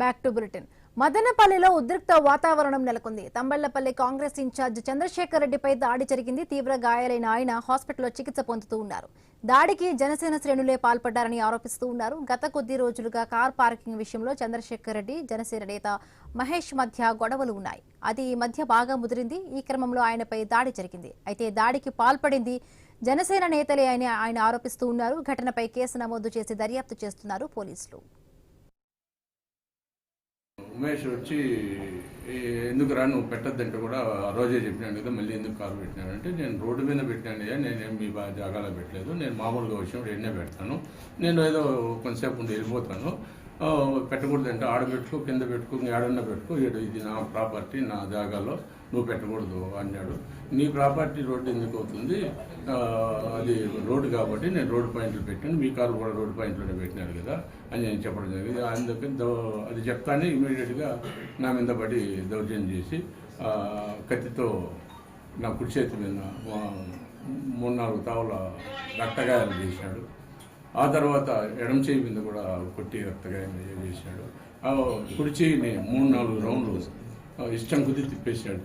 Back to bulletin. మదనపల్లిలో ఉద్రిక్త వాతావరణం నెలకొంది. తంబళ్లపల్లి కాంగ్రెస్ ఇన్ఛార్జ్ చంద్రశేఖర్ రెడ్డిపై దాడి జరిగింది. తీవ్ర గాయాలైన ఆయన హాస్పిటల్లో చికిత్స పొందుతూ ఉన్నారు. దాడికి జనసేన శ్రేణులే పాల్పడ్డారని ఆరోపిస్తూ ఉన్నారు. గత కొద్ది రోజులుగా కార్ పార్కింగ్ విషయంలో చంద్రశేఖర్ రెడ్డి, జనసేన నేత మహేష్ మధ్య గొడవలు ఉన్నాయి. అది ఈ మధ్య బాగా ముదిరింది. ఈ క్రమంలో ఆయనపై దాడి జరిగింది. అయితే దాడికి పాల్పడింది జనసేన నేతలే అని ఆయన ఆరోపిస్తూ ఉన్నారు. ఘటనపై కేసు నమోదు చేసి దర్యాప్తు చేస్తున్నారు పోలీసులు. ఉమేష్ వచ్చి ఎందుకు రా నువ్వు పెట్టద్దంటే కూడా ఆ రోజే చెప్పినాను కదా, మళ్ళీ ఎందుకు కారు పెట్టినానంటే నేను రోడ్డు మీద పెట్టాను, నేనేం మీ జాగాలో పెట్టలేదు, నేను మామూలుగా వచ్చినప్పుడు ఎన్నే పెడతాను, నేను ఏదో కొంతసేపు ఉండి వెళ్ళిపోతాను, పెట్టకూడదంటే ఆడ పెట్టుకో, కింద పెట్టుకో, ఏడన్నా పెట్టుకో, ఇది నా ప్రాపర్టీ, నా జాగాలో నువ్వు పెట్టకూడదు అన్నాడు. నీ ప్రాపర్టీ రోడ్డు ఎందుకు అవుతుంది, అది రోడ్డు కాబట్టి నేను రోడ్డు పాయింట్లు పెట్టాను, మీ కారు కూడా రోడ్డు పాయింట్లోనే పెట్టినారు కదా అని నేను చెప్పడం జరిగింది. అందుకని అది చెప్తానే ఇమీడియట్గా నా మీద పడి దౌర్జన్యం చేసి కత్తితో నా కుడి చేతి మీద 3-4 తావుల రక్తగాయాలు చేశాడు. ఆ తర్వాత ఎడమ చేయి మీద కూడా కొట్టి రక్తగాయం చేశాడు. కుడి చేయిని 3-4 రౌండ్లు ఇష్టం కుదిరి తిప్పేశాడు.